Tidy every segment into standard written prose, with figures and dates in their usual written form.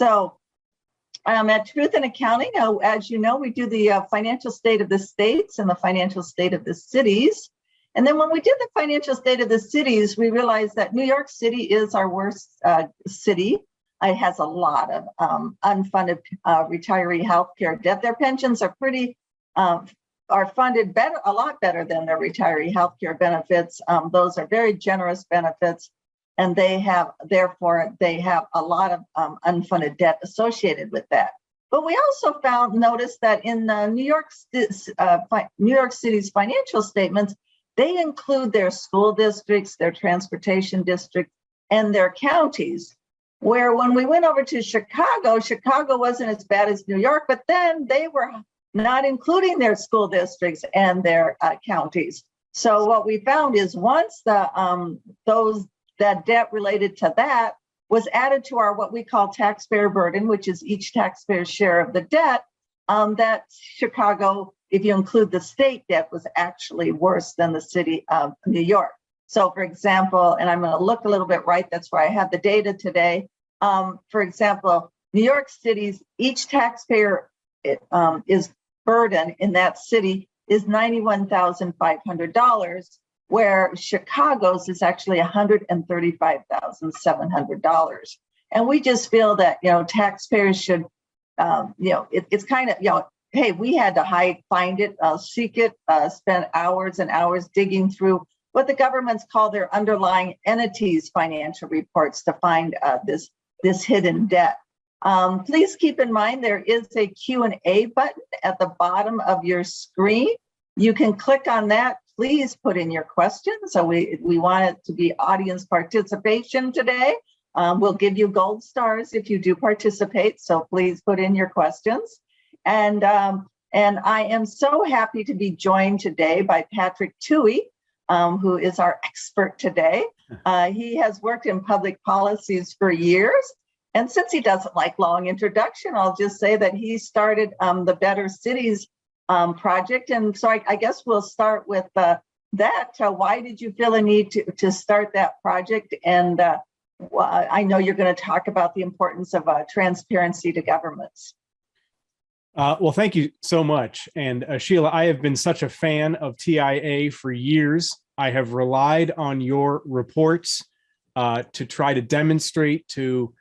So at Truth in Accounting, as you know, we do the financial state of the states and the financial state of the cities. And then when we did the financial state of the cities, we realized that New York City is our worst city. It has a lot of unfunded retiree health care debt. Their pensions are are funded better, a lot better than their retiree health care benefits. Those are very generous benefits, and therefore they have a lot of unfunded debt associated with that. But we also noticed that in New York City's financial statements, they include their school districts, their transportation districts, and their counties. Where when we went over to Chicago wasn't as bad as New York, but then they were not including their school districts and their counties. So what we found is once that debt related to that was added to our what we call taxpayer burden, which is each taxpayer's share of the debt, that Chicago, if you include the state debt, was actually worse than the city of New York. So for example, and I'm going to look a little bit right, that's where I have the data today. For example, New York City's each taxpayer is burden in that city is $91,500, where Chicago's is actually $135,700. And we just feel that, taxpayers should, it's kind of, hey, we had to find it, seek it, spend hours and hours digging through what the governments call their underlying entities' financial reports to find this hidden debt. Please keep in mind there is a Q&A button at the bottom of your screen. You can click on that. Please put in your questions. So we want it to be audience participation today. We'll give you gold stars if you do participate. So please put in your questions. And I am so happy to be joined today by Patrick Tuohey, who is our expert today. He has worked in public policies for years. And since he doesn't like long introduction, I'll just say that he started the Better Cities project. And so I guess we'll start with that. Why did you feel a need to start that project? And I know you're going to talk about the importance of transparency to governments. Well, thank you so much. And Sheila, I have been such a fan of TIA for years. I have relied on your reports to try to demonstrate to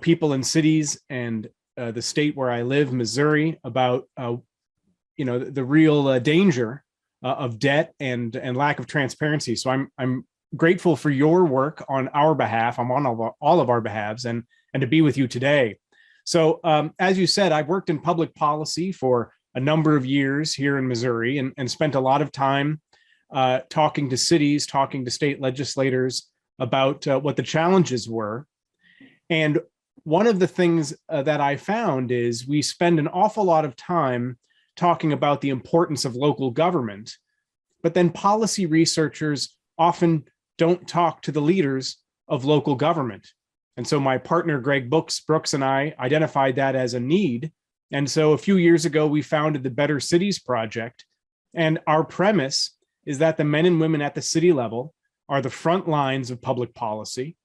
people in cities and the state where I live, Missouri, about the real danger of debt and lack of transparency. So I'm grateful for your work on our behalf. I'm on all of our behalves, and to be with you today. So as you said, I've worked in public policy for a number of years here in Missouri, and spent a lot of time talking to cities, talking to state legislators about what the challenges were. And one of the things that I found is we spend an awful lot of time talking about the importance of local government, but then policy researchers often don't talk to the leaders of local government. And so my partner, Greg Brooks, and I identified that as a need. And so a few years ago, we founded the Better Cities Project. And our premise is that the men and women at the city level are the front lines of public policy.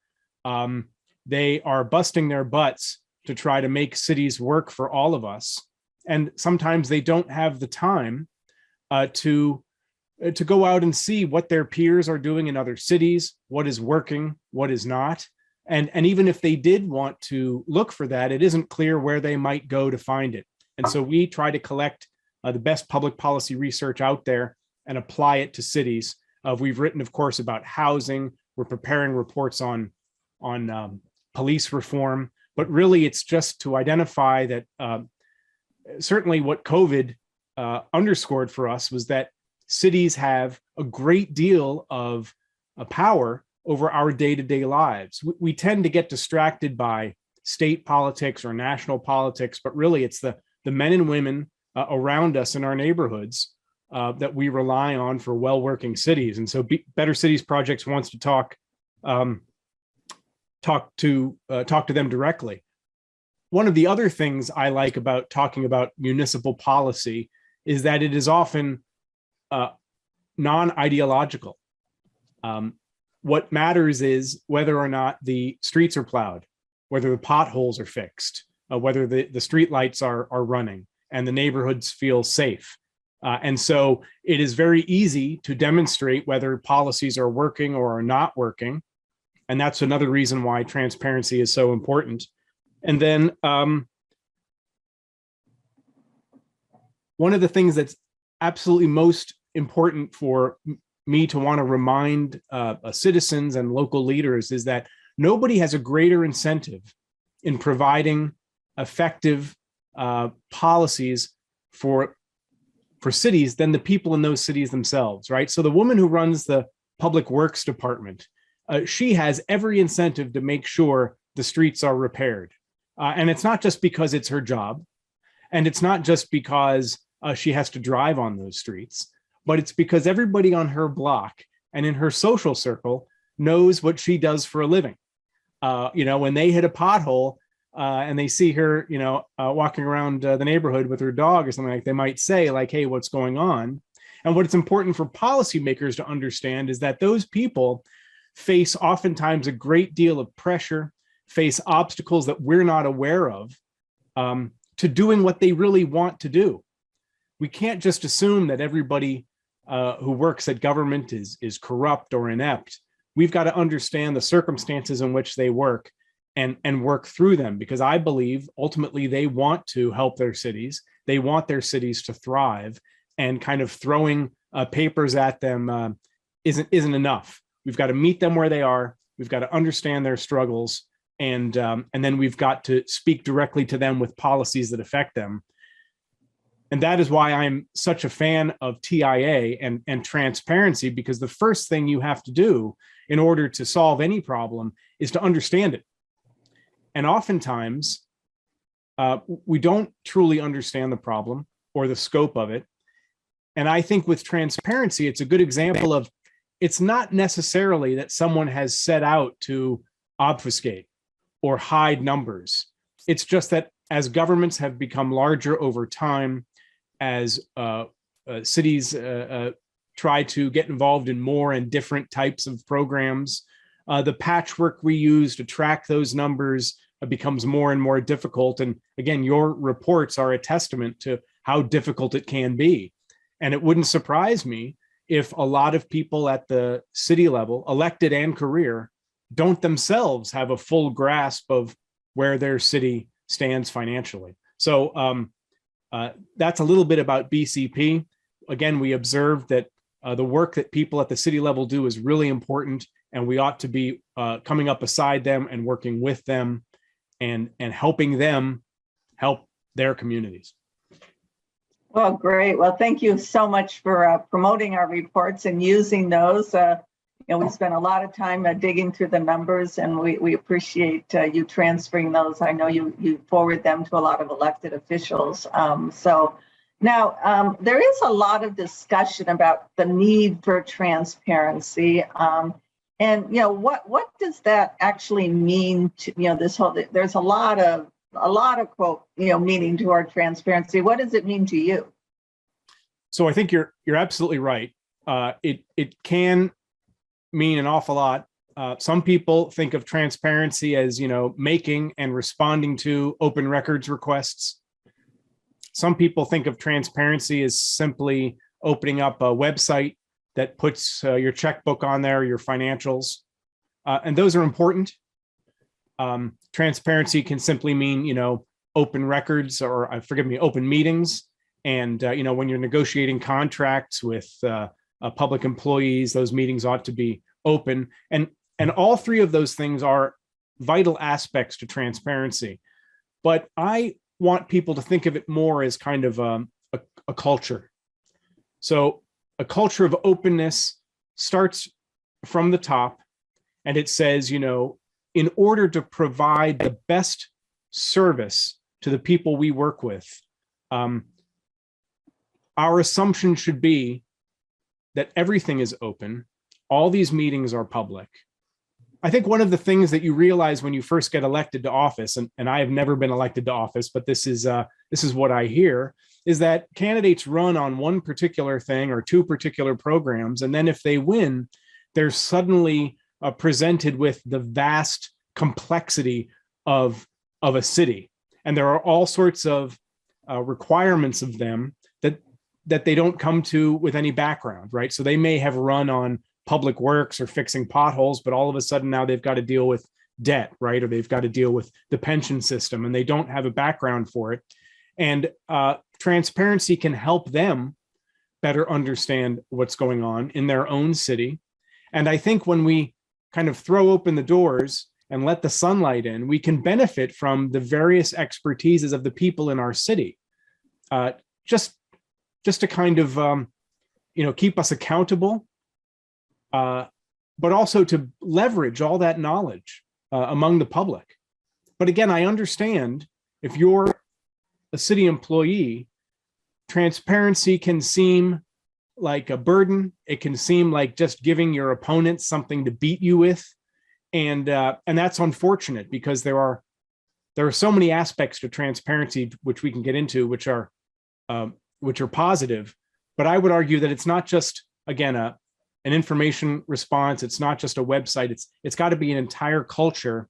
They are busting their butts to try to make cities work for all of us. And sometimes they don't have the time to go out and see what their peers are doing in other cities, what is working, what is not. And even if they did want to look for that, it isn't clear where they might go to find it. And so we try to collect the best public policy research out there and apply it to cities. We've written, of course, about housing. We're preparing reports on police reform, but really it's just to identify that certainly what COVID underscored for us was that cities have a great deal of power over our day-to-day lives. We tend to get distracted by state politics or national politics, but really it's the men and women around us in our neighborhoods that we rely on for well-working cities. And so Better Cities Projects wants to talk to them directly. One of the other things I like about talking about municipal policy is that it is often non-ideological. What matters is whether or not the streets are plowed, whether the potholes are fixed, whether the street lights are running and the neighborhoods feel safe. And so it is very easy to demonstrate whether policies are working or are not working. And that's another reason why transparency is so important. And then one of the things that's absolutely most important for me to want to remind citizens and local leaders is that nobody has a greater incentive in providing effective policies for cities than the people in those cities themselves, right? So the woman who runs the public works department, she has every incentive to make sure the streets are repaired. And it's not just because it's her job, and it's not just because she has to drive on those streets, but it's because everybody on her block and in her social circle knows what she does for a living. When they hit a pothole and they see her, walking around the neighborhood with her dog or something, like, they might say, like, hey, what's going on? And what it's important for policymakers to understand is that those people face oftentimes a great deal of pressure, face obstacles that we're not aware of, to doing what they really want to do. We can't just assume that everybody who works at government is corrupt or inept. We've got to understand the circumstances in which they work and work through them, because I believe ultimately they want to help their cities. They want their cities to thrive, and kind of throwing papers at them isn't enough. We've got to meet them where they are. We've got to understand their struggles, and then we've got to speak directly to them with policies that affect them. And that is why I'm such a fan of TIA and transparency, because the first thing you have to do in order to solve any problem is to understand it. And oftentimes, we don't truly understand the problem or the scope of it. And I think with transparency, it's a good example of, it's not necessarily that someone has set out to obfuscate or hide numbers. It's just that as governments have become larger over time, as cities try to get involved in more and different types of programs, the patchwork we use to track those numbers becomes more and more difficult. And again, your reports are a testament to how difficult it can be. And it wouldn't surprise me if a lot of people at the city level, elected and career, don't themselves have a full grasp of where their city stands financially. So that's a little bit about BCP. Again, we observed that the work that people at the city level do is really important, and we ought to be coming up beside them and working with them and helping them help their communities. Well, great. Well, thank you so much for promoting our reports and using those. We spent a lot of time digging through the numbers, and we appreciate you transferring those. I know you forward them to a lot of elected officials. So now there is a lot of discussion about the need for transparency. And what does that actually mean to this whole? There's a lot of quote meaning to our transparency. What does it mean to you? So I think you're absolutely right. It can mean an awful lot. Some people think of transparency as making and responding to open records requests. Some people think of transparency as simply opening up a website that puts your checkbook on there, your financials, and those are important. Transparency can simply mean, open records, or open meetings. And, when you're negotiating contracts with public employees, those meetings ought to be open. And all three of those things are vital aspects to transparency. But I want people to think of it more as kind of a culture. So a culture of openness starts from the top, and it says, in order to provide the best service to the people we work with, our assumption should be that everything is open. All these meetings are public. I think one of the things that you realize when you first get elected to office, and I have never been elected to office, but this is what I hear, is that candidates run on one particular thing or two particular programs, and then if they win, they're suddenly presented with the vast complexity of a city, and there are all sorts of requirements of them that they don't come to with any background, right? So they may have run on public works or fixing potholes, but all of a sudden now they've got to deal with debt, right? Or they've got to deal with the pension system, and they don't have a background for it. And transparency can help them better understand what's going on in their own city. And I think when we kind of throw open the doors and let the sunlight in, we can benefit from the various expertises of the people in our city. Just to kind of, keep us accountable, but also to leverage all that knowledge among the public. But again, I understand if you're a city employee, transparency can seem like a burden. It can seem like just giving your opponent something to beat you with. And that's unfortunate, because there are so many aspects to transparency, which we can get into, which are positive. But I would argue that it's not just, again, an information response. It's not just a website. It's got to be an entire culture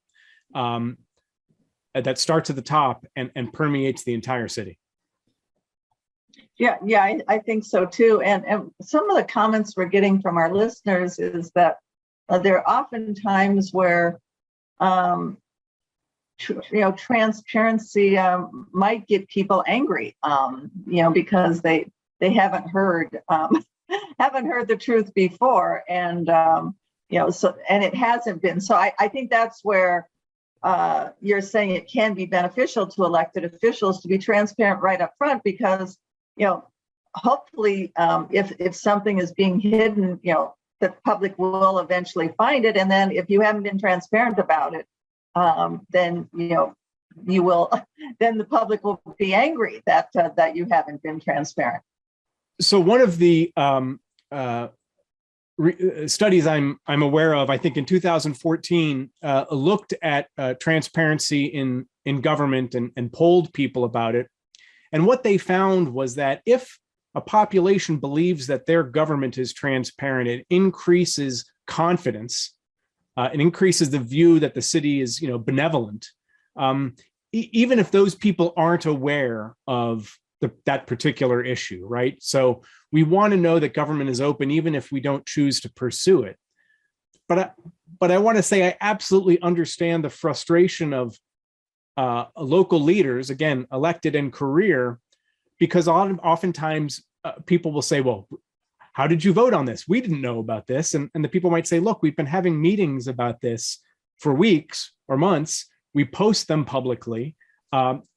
that starts at the top and permeates the entire city. Yeah, I think so too. And some of the comments we're getting from our listeners is that there are often times where transparency might get people angry, because they haven't heard the truth before, and and it hasn't been. So I think that's where you're saying it can be beneficial to elected officials to be transparent right up front, because hopefully if something is being hidden, the public will eventually find it, and then if you haven't been transparent about it, then you will. Then the public will be angry that you haven't been transparent. So one of the studies I'm aware of, I think in 2014, looked at transparency in government and polled people about it. And what they found was that if a population believes that their government is transparent, it increases confidence. It increases the view that the city is, benevolent, even if those people aren't aware of that particular issue, right? So we want to know that government is open, even if we don't choose to pursue it. But I want to say I absolutely understand the frustration of local leaders, again, elected in career, because oftentimes people will say, well, how did you vote on this? We didn't know about this. And the people might say, look, we've been having meetings about this for weeks or months. We post them publicly.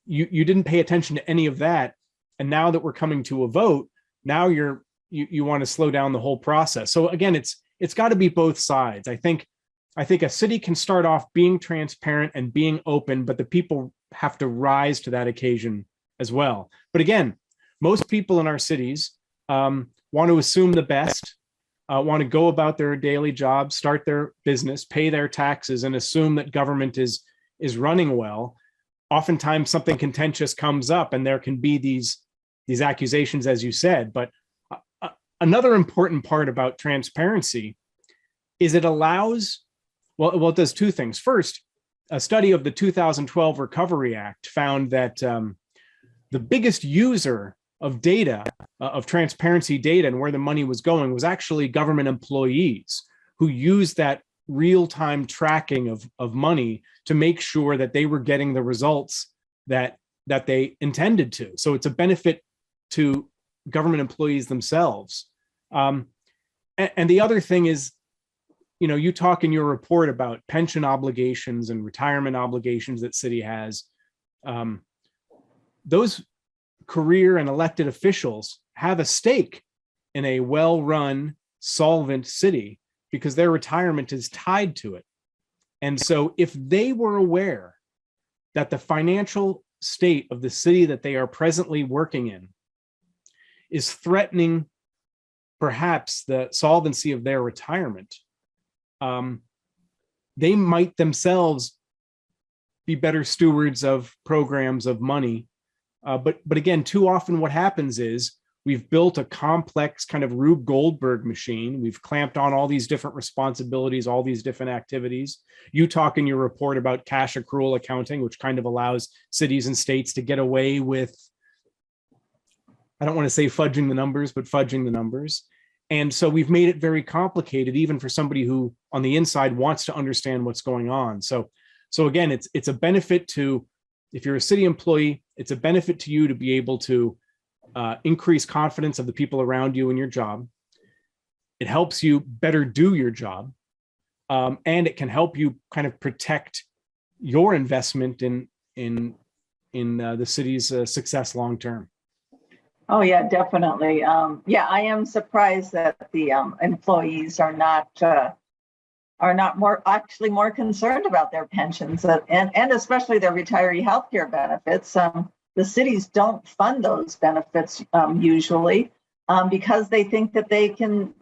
You didn't pay attention to any of that. And now that we're coming to a vote, now you want to slow down the whole process. So again, it's got to be both sides. I think a city can start off being transparent and being open, but the people have to rise to that occasion as well. But again, most people in our cities want to assume the best, want to go about their daily jobs, start their business, pay their taxes, and assume that government is running well. Oftentimes something contentious comes up and there can be these accusations, as you said. But another important part about transparency is it allows, well, it does two things. First, a study of the 2012 Recovery Act found that the biggest user of data, of transparency data and where the money was going, was actually government employees who used that real-time tracking of money to make sure that they were getting the results that they intended to. So it's a benefit to government employees themselves. And the other thing is, you talk in your report about pension obligations and retirement obligations that city has. Those career and elected officials have a stake in a well-run, solvent city because their retirement is tied to it. And so if they were aware that the financial state of the city that they are presently working in is threatening perhaps the solvency of their retirement, they might themselves be better stewards of programs of money. But again, too often what happens is We've built a complex kind of Rube Goldberg machine. We've clamped on all these different responsibilities, all these different activities. You talk in your report about cash accrual accounting, which kind of allows cities and states to get away with, I don't want to say fudging the numbers, but fudging the numbers. And so we've made it very complicated, even for somebody who on the inside wants to understand what's going on. So again, it's a benefit to, if you're a city employee, it's a benefit to you to be able to increase confidence of the people around you in your job. It helps you better do your job. And it can help you kind of protect your investment in the city's success long term. Oh yeah, definitely. Yeah, I am surprised that the employees are not more concerned about their pensions and especially their retiree healthcare benefits. The cities don't fund those benefits usually because they think that they can,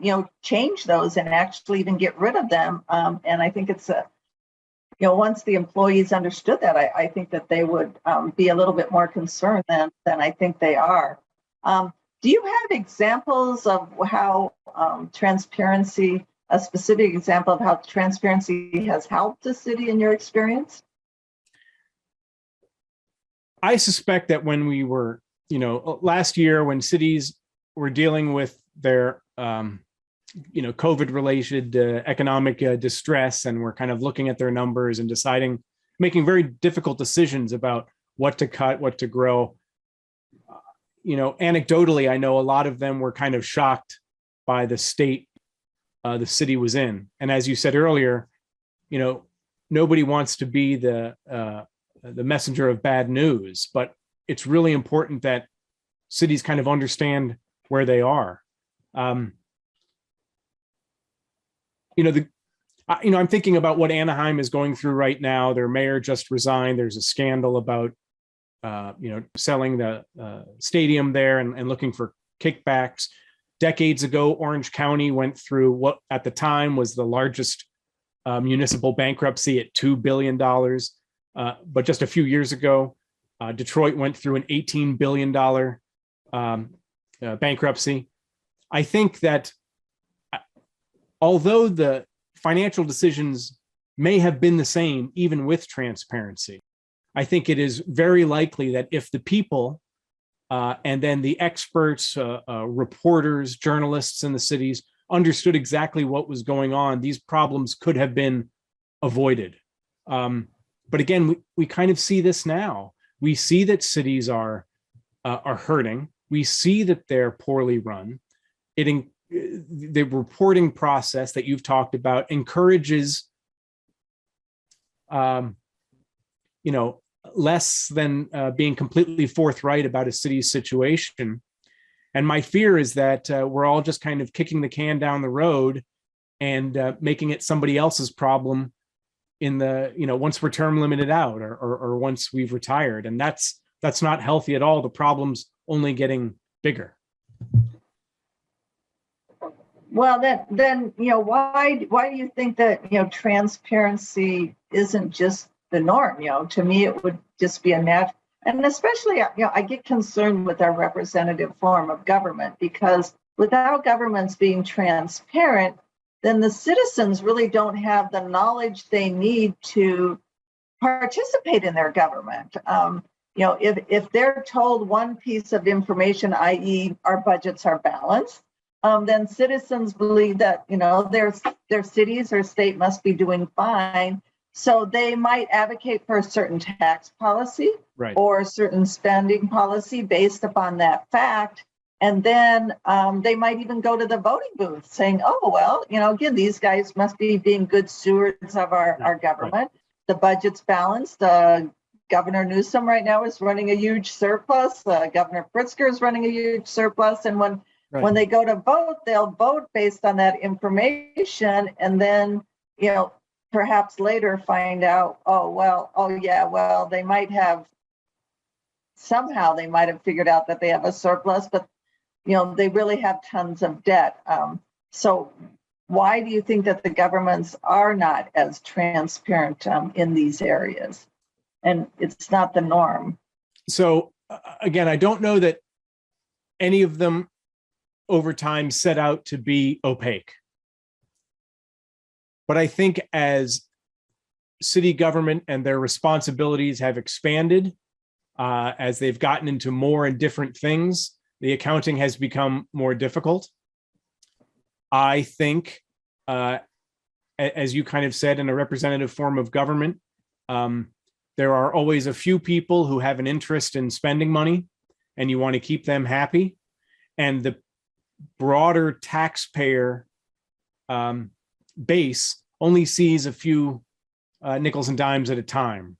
change those and actually even get rid of them. And I think it's once the employees understood that, I think that they would be a little bit more concerned than I think they are. Do you have examples of how transparency, a specific example of how transparency has helped the city in your experience? I suspect that when we were, last year when cities were dealing with their, COVID-related economic distress, and we're kind of looking at their numbers and making very difficult decisions about what to cut, what to grow. Anecdotally, I know a lot of them were kind of shocked by the state the city was in. And as you said earlier, nobody wants to be the messenger of bad news, but it's really important that cities kind of understand where they are. I'm thinking about what Anaheim is going through right now. Their mayor just resigned. There's a scandal about, selling the stadium there and looking for kickbacks. Decades ago, Orange County went through what at the time was the largest municipal bankruptcy at $2 billion. But just a few years ago, Detroit went through an $18 billion bankruptcy. I think that although the financial decisions may have been the same, even with transparency, I think it is very likely that if the people and then the experts, reporters, journalists in the cities understood exactly what was going on, these problems could have been avoided. But again, we kind of see this now. We see that cities are hurting. We see that they're poorly run. The reporting process that you've talked about encourages, less than being completely forthright about a city's situation. And my fear is that we're all just kind of kicking the can down the road and making it somebody else's problem in the, once we're term limited out or once we've retired. And that's not healthy at all. The problem's only getting bigger. Well, then why do you think that, transparency isn't just the norm? To me, it would just be a natural, and especially, I get concerned with our representative form of government, because without governments being transparent, then the citizens really don't have the knowledge they need to participate in their government. If they're told one piece of information, i.e. our budgets are balanced, then citizens believe that, their cities or state must be doing fine. So they might advocate for a certain tax policy, right, or a certain spending policy based upon that fact. And then they might even go to the voting booth saying, oh, well, again, these guys must be being good stewards of our government. Right. The budget's balanced. Governor Newsom right now is running a huge surplus. Governor Pritzker is running a huge surplus. And when they go to vote, they'll vote based on that information. And then, perhaps later find out, they might have figured out that they have a surplus, but they really have tons of debt. So why do you think that the governments are not as transparent in these areas? And it's not the norm. So again, I don't know that any of them over time set out to be opaque. But I think as city government and their responsibilities have expanded, as they've gotten into more and different things, the accounting has become more difficult. I think, as you kind of said, in a representative form of government, there are always a few people who have an interest in spending money, and you want to keep them happy. And the broader taxpayer base only sees a few nickels and dimes at a time.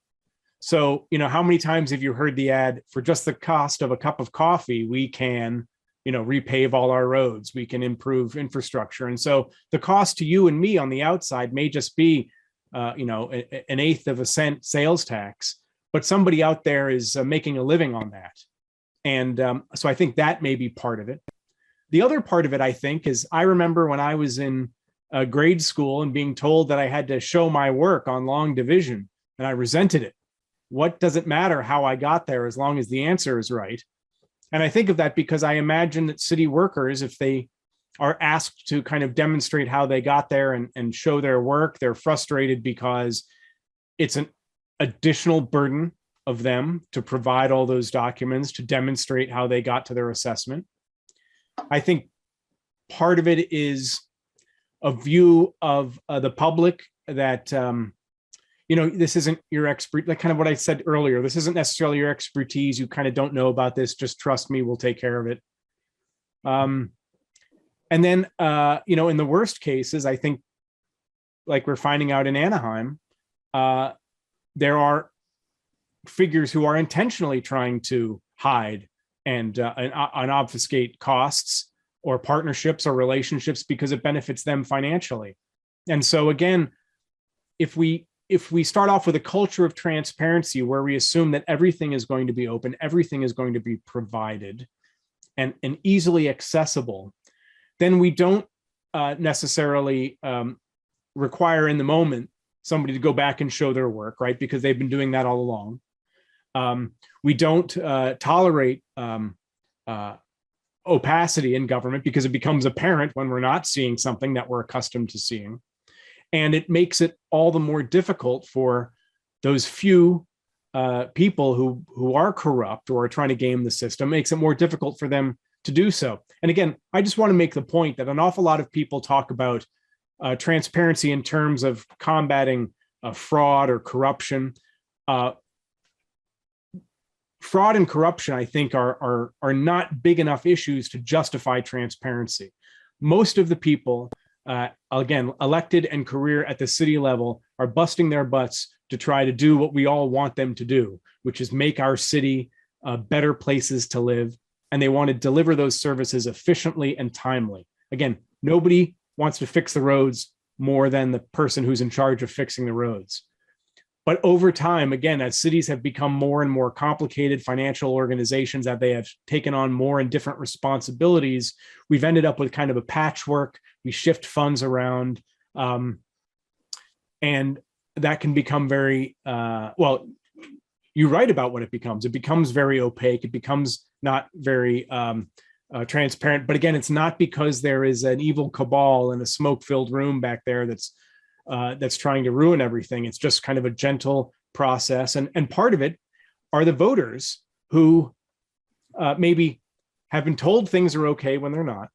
So, how many times have you heard the ad, for just the cost of a cup of coffee, we can, repave all our roads, we can improve infrastructure. And so the cost to you and me on the outside may just be, an eighth of a cent sales tax, but somebody out there is making a living on that. And so I think that may be part of it. The other part of it, I think, is I remember when I was in grade school and being told that I had to show my work on long division, and I resented it. What does it matter how I got there as long as the answer is right? And I think of that because I imagine that city workers, if they are asked to kind of demonstrate how they got there and show their work, they're frustrated because it's an additional burden of them to provide all those documents to demonstrate how they got to their assessment. I think part of it is a view of the public that, this isn't your expert, like kind of what I said earlier, this isn't necessarily your expertise. You kind of don't know about this. Just trust me, we'll take care of it. And then, in the worst cases, I think, like we're finding out in Anaheim, there are figures who are intentionally trying to hide and obfuscate costs or partnerships or relationships because it benefits them financially. And so again, if we start off with a culture of transparency where we assume that everything is going to be open, everything is going to be provided and easily accessible, then we don't necessarily require in the moment somebody to go back and show their work, right? Because they've been doing that all along. We don't tolerate opacity in government because it becomes apparent when we're not seeing something that we're accustomed to seeing. And it makes it all the more difficult for those few people who are corrupt or are trying to game the system, makes it more difficult for them to do so. And again, I just want to make the point that an awful lot of people talk about transparency in terms of combating fraud or corruption. Fraud and corruption, I think, are not big enough issues to justify transparency. Most of the people, again, elected and career at the city level, are busting their butts to try to do what we all want them to do, which is make our city better places to live. And they want to deliver those services efficiently and timely. Again, nobody wants to fix the roads more than the person who's in charge of fixing the roads. But over time, again, as cities have become more and more complicated financial organizations, that they have taken on more and different responsibilities, we've ended up with kind of a patchwork. We shift funds around, and that can become very, you write about what it becomes. It becomes very opaque. It becomes not very transparent. But again, it's not because there is an evil cabal in a smoke-filled room back there that's trying to ruin everything. It's just kind of a gentle process. And part of it are the voters who maybe have been told things are okay when they're not,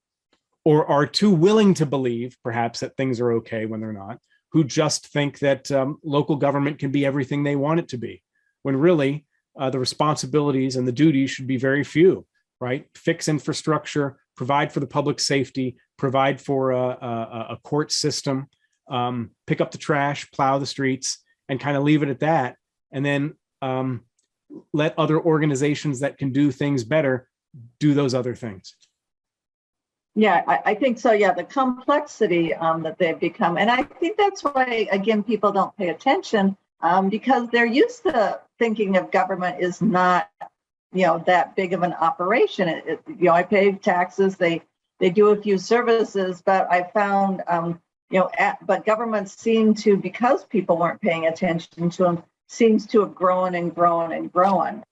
or are too willing to believe perhaps that things are okay when they're not, who just think that local government can be everything they want it to be, when really the responsibilities and the duties should be very few, right? Fix infrastructure, provide for the public safety, provide for a court system, pick up the trash, plow the streets, and kind of leave it at that. And then let other organizations that can do things better do those other things. Yeah, I think so. Yeah, the complexity that they've become. And I think that's why, again, people don't pay attention because they're used to thinking of government is not, that big of an operation. I pay taxes, they do a few services, but I found, but governments seem to, because people weren't paying attention to them, seems to have grown and grown and grown.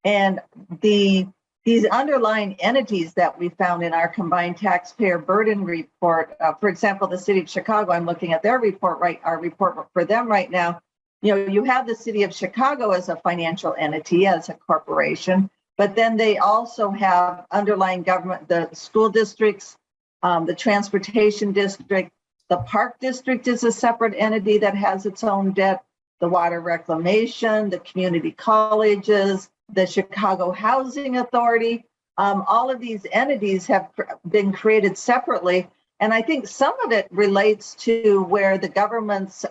And the these underlying entities that we found in our combined taxpayer burden report, for example, the city of Chicago, I'm looking at their report, our report for them right now. You have the city of Chicago as a financial entity, as a corporation, but then they also have underlying government, the school districts, the transportation district, the park district is a separate entity that has its own debt, the water reclamation, the community colleges, the Chicago Housing Authority. All of these entities have been created separately. And I think some of it relates to where the government's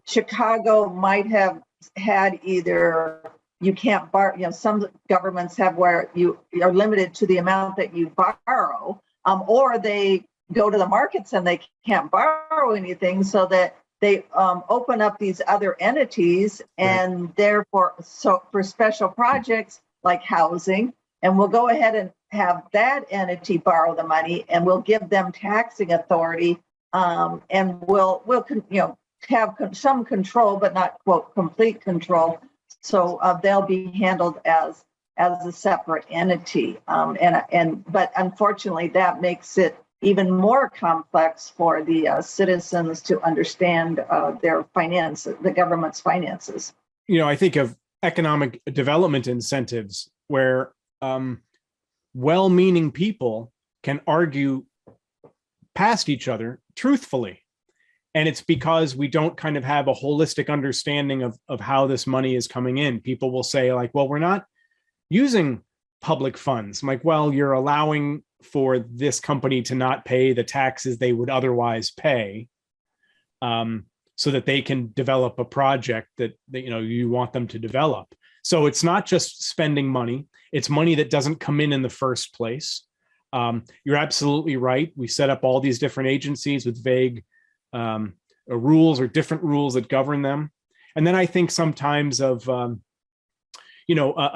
Chicago might have had either you can't borrow, some governments have where you are limited to the amount that you borrow, or they go to the markets and they can't borrow anything, so that they open up these other entities, and right. Therefore, so for special projects like housing, and we'll go ahead and have that entity borrow the money, and we'll give them taxing authority, and we'll have some control, but not quote complete control. So they'll be handled as a separate entity, but unfortunately, that makes it even more complex for the citizens to understand their finances, the government's finances. I think of economic development incentives where well-meaning people can argue past each other truthfully. And it's because we don't kind of have a holistic understanding of how this money is coming in. People will say like, well, we're not using public funds. I'm like, well, you're allowing for this company to not pay the taxes they would otherwise pay, so that they can develop a project that you want them to develop. So it's not just spending money, it's money that doesn't come in the first place. You're absolutely right. We set up all these different agencies with vague rules or different rules that govern them. And then I think sometimes of a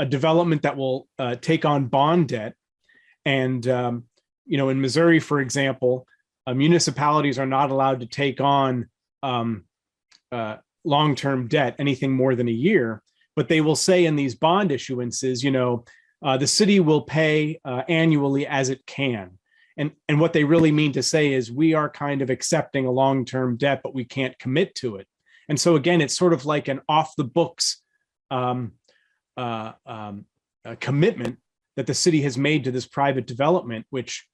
development that will take on bond debt. And, in Missouri, for example, municipalities are not allowed to take on long-term debt, anything more than a year, but they will say in these bond issuances, the city will pay annually as it can. And what they really mean to say is we are kind of accepting a long-term debt, but we can't commit to it. And so again, it's sort of like an off the books commitment that the city has made to this private development, which,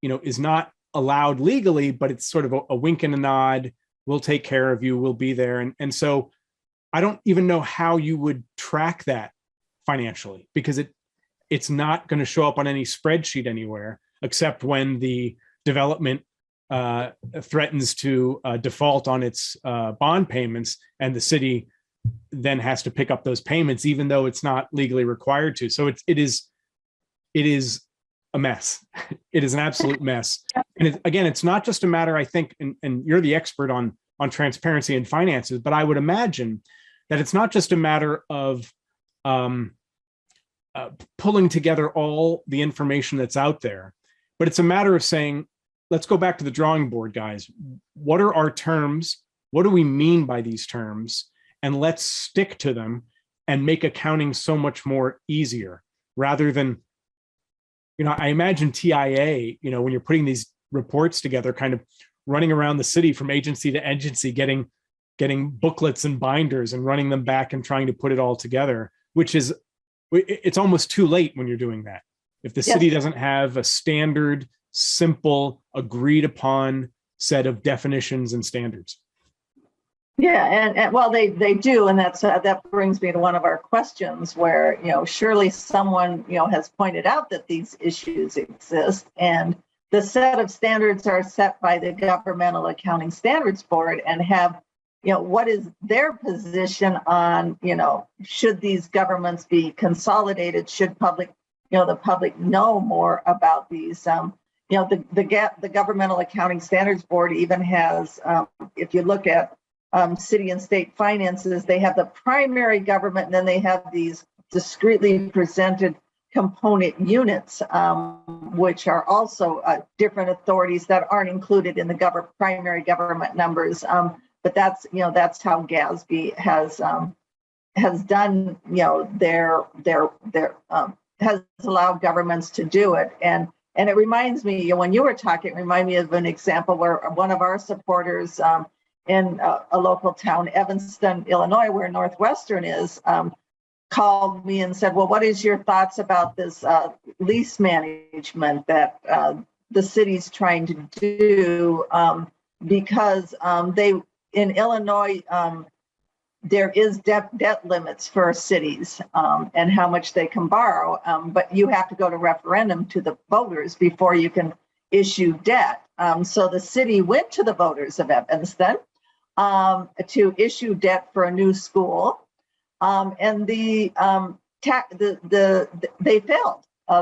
is not allowed legally, but it's sort of a wink and a nod. We'll take care of you. We'll be there. And so I don't even know how you would track that financially, because it's not going to show up on any spreadsheet anywhere, except when the development threatens to default on its bond payments, and the city then has to pick up those payments, even though it's not legally required to. So it is a mess. It is an absolute mess. And it's not just a matter, I think, and you're the expert on transparency and finances, but I would imagine that it's not just a matter of pulling together all the information that's out there, but it's a matter of saying, let's go back to the drawing board, guys. What are our terms? What do we mean by these terms? And let's stick to them and make accounting so much more easier, rather than, I imagine TIA, when you're putting these reports together, kind of running around the city from agency to agency, getting booklets and binders and running them back and trying to put it all together, it's almost too late when you're doing that. If the city doesn't have a standard, simple, agreed upon set of definitions and standards. Yeah, and well, they do, and that brings me to one of our questions, where surely someone has pointed out that these issues exist, and the set of standards are set by the Governmental Accounting Standards Board, and have what is their position on should these governments be consolidated? Should the public know more about these? The Governmental Accounting Standards Board even has, if you look at city and state finances, they have the primary government, and then they have these discretely presented component units, which are also different authorities that aren't included in the primary government numbers. But that's how GASB has done has allowed governments to do it. And it reminds me, when you were talking, it reminded me of an example where one of our supporters in a local town, Evanston, Illinois, where Northwestern is, called me and said, well, what is your thoughts about this lease management that the city's trying to do? Because they, in Illinois, there is debt limits for cities and how much they can borrow, but you have to go to referendum to the voters before you can issue debt. So the city went to the voters of Evanston to issue debt for a new school, and they failed. The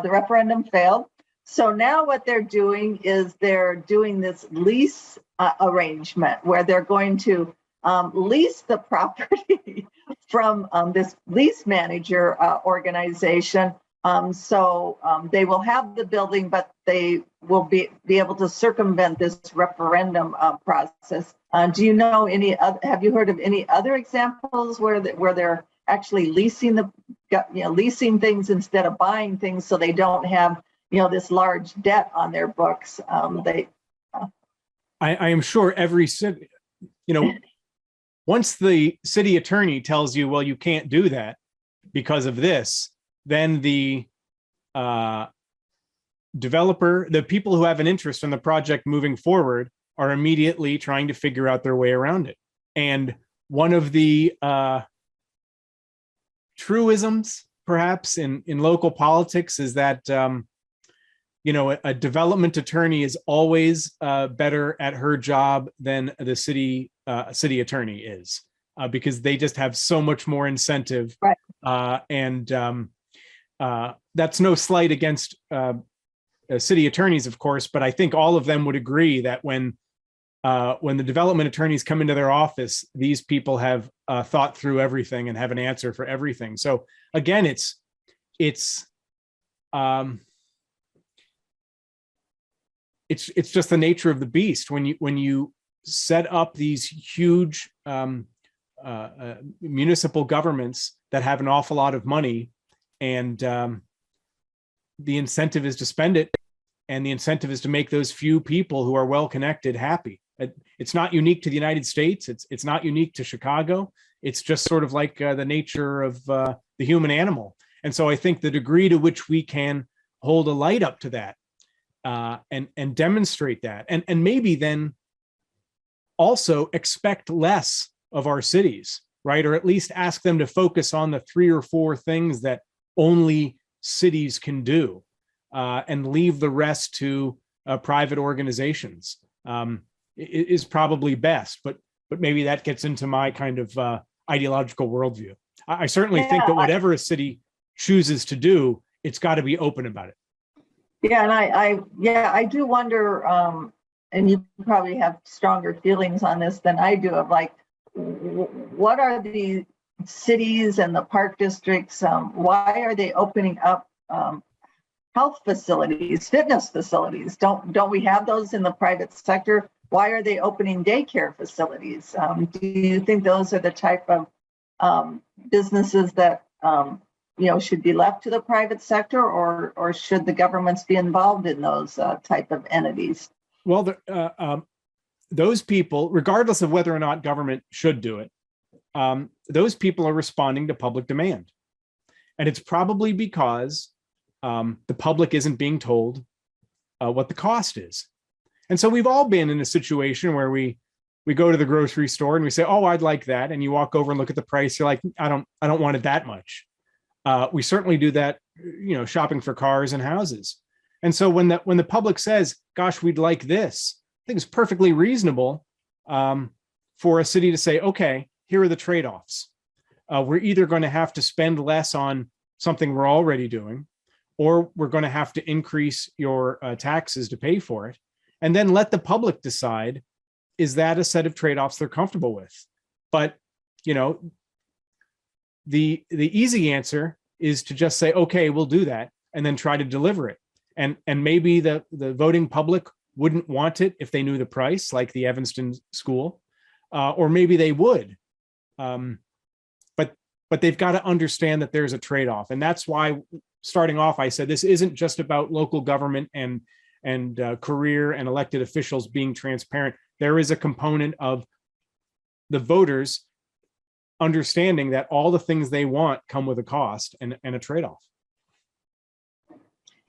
referendum failed. So now what they're doing is they're doing this lease arrangement where they're going to lease the property from this lease manager organization. So they will have the building, but they will be able to circumvent this referendum process. Do you know any other? Have you heard of any other examples where they're actually leasing leasing things instead of buying things, so they don't have this large debt on their books? I am sure every city, once the city attorney tells you, well, you can't do that because of this, then the developer, the people who have an interest in the project moving forward, are immediately trying to figure out their way around it. And one of the truisms, perhaps, in local politics is that a development attorney is always better at her job than the city attorney is, because they just have so much more incentive. Right. That's no slight against city attorneys, of course, but I think all of them would agree that when the development attorneys come into their office, these people have thought through everything and have an answer for everything. So again, it's just the nature of the beast when you set up these huge municipal governments that have an awful lot of money, and the incentive is to spend it, and the incentive is to make those few people who are well connected happy. It's not unique to the United States. It's not unique to Chicago. It's just sort of like the nature of the human animal. And so I think the degree to which we can hold a light up to that and demonstrate that, and maybe then also expect less of our cities, right? Or at least ask them to focus on the 3 or 4 things that only cities can do, and leave the rest to private organizations. Is probably best, but maybe that gets into my kind of ideological worldview. I certainly think that whatever a city chooses to do, it's got to be open about it. Yeah, and I do wonder, and you probably have stronger feelings on this than I do, of like, what are the cities and the park districts, why are they opening up health facilities, fitness facilities? Don't we have those in the private sector? Why are they opening daycare facilities? Do you think those are the type of businesses that should be left to the private sector, or should the governments be involved in those type of entities? Well, those people, regardless of whether or not government should do it, those people are responding to public demand. And it's probably because the public isn't being told what the cost is. And so we've all been in a situation where we go to the grocery store and we say, oh, I'd like that. And you walk over and look at the price. You're like, I don't want it that much. We certainly do that, shopping for cars and houses. And so when the public says, gosh, we'd like this, I think it's perfectly reasonable for a city to say, okay, here are the trade-offs. We're either going to have to spend less on something we're already doing, or we're going to have to increase your taxes to pay for it. And then let the public decide, is that a set of trade-offs they're comfortable with? But, the easy answer is to just say, okay, we'll do that, and then try to deliver it. And maybe the voting public wouldn't want it if they knew the price, like the Evanston school, or maybe they would. But they've got to understand that there's a trade-off. And that's why starting off, I said this isn't just about local government and career and elected officials being transparent. There is a component of the voters understanding that all the things they want come with a cost and a trade-off.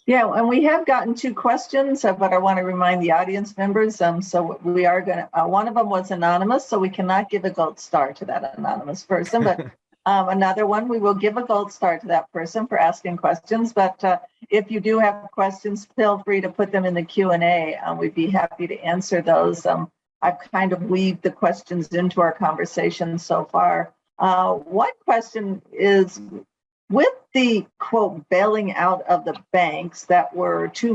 Yeah, and we have gotten 2 questions, but I want to remind the audience members. So we are going to, one of them was anonymous, so we cannot give a gold star to that anonymous person. But another one, we will give a gold star to that person for asking questions. But if you do have questions, feel free to put them in the Q&A. We'd be happy to answer those. I've kind of weaved the questions into our conversation so far. One question is, with the quote bailing out of the banks that were too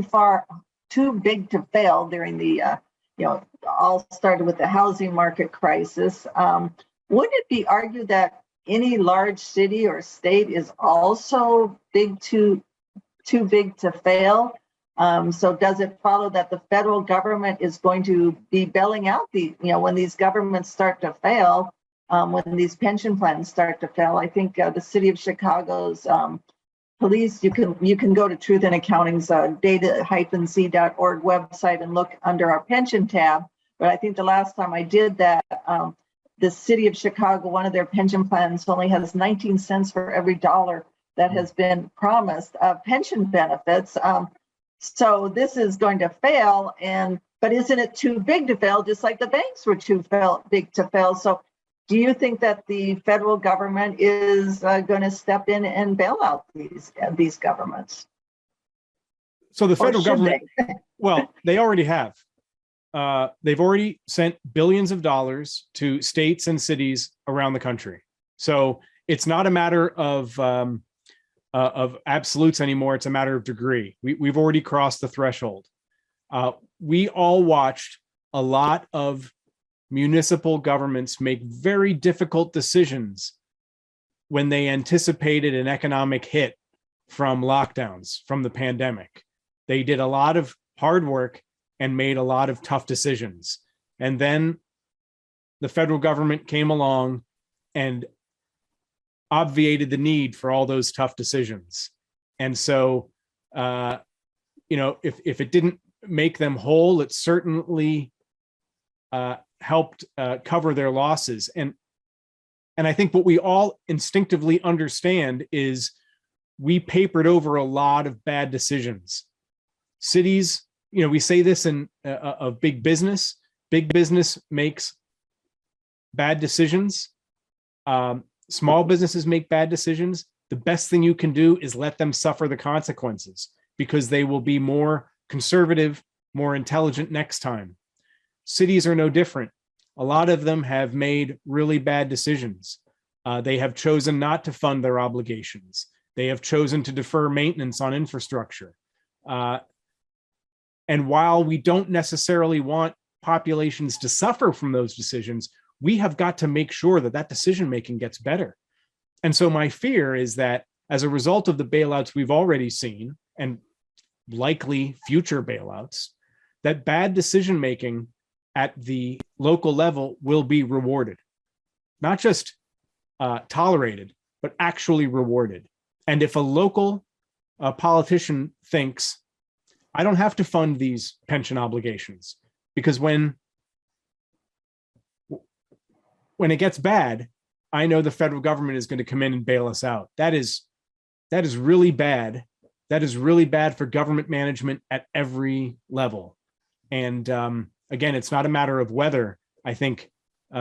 big to fail during the all started with the housing market crisis, wouldn't it be argued that any large city or state is also too big to fail? So does it follow that the federal government is going to be bailing out when these governments start to fail? When these pension plans start to fail, I think the city of Chicago's police, you can go to Truth in Accounting's data-c.org website and look under our pension tab. But I think the last time I did that, the city of Chicago, one of their pension plans only has 19 cents for every dollar that has been promised of pension benefits. So this is going to fail, but isn't it too big to fail, just like the banks were too big to fail? So do you think that the federal government is going to step in and bail out these governments? So the federal government, well, they already have. They've already sent billions of dollars to states and cities around the country. So it's not a matter of absolutes anymore. It's a matter of degree. We've already crossed the threshold. We all watched a lot of municipal governments make very difficult decisions when they anticipated an economic hit from lockdowns, from the pandemic. They did a lot of hard work and made a lot of tough decisions. And then the federal government came along and obviated the need for all those tough decisions. And so, if it didn't make them whole, it certainly helped cover their losses. And I think what we all instinctively understand is we papered over a lot of bad decisions. Cities, we say this of big business. Big business makes bad decisions. Small businesses make bad decisions. The best thing you can do is let them suffer the consequences, because they will be more conservative, more intelligent next time. Cities are no different. A lot of them have made really bad decisions. They have chosen not to fund their obligations. They have chosen to defer maintenance on infrastructure. And while we don't necessarily want populations to suffer from those decisions, we have got to make sure that decision-making gets better. And so my fear is that as a result of the bailouts we've already seen, and likely future bailouts, that bad decision-making at the local level will be rewarded. Not just tolerated, but actually rewarded. And if a local politician thinks, I don't have to fund these pension obligations, because when it gets bad, I know the federal government is going to come in and bail us out. That is really bad. That is really bad for government management at every level. And again, it's not a matter of whether, I think,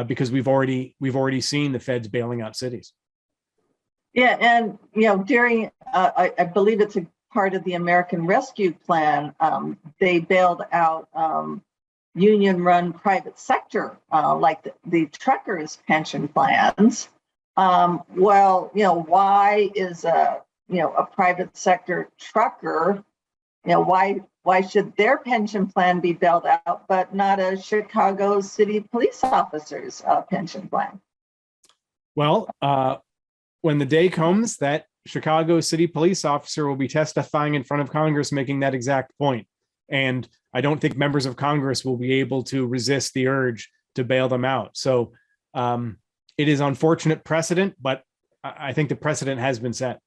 because we've already seen the feds bailing out cities. Yeah, and during I believe it's a part of the American Rescue Plan, they bailed out union-run private sector, like the truckers' pension plans. Why is a private sector trucker, why should their pension plan be bailed out, but not a Chicago City police officer's pension plan? Well, when the day comes that Chicago City police officer will be testifying in front of Congress making that exact point. And I don't think members of Congress will be able to resist the urge to bail them out. So it is unfortunate precedent, but I think the precedent has been set.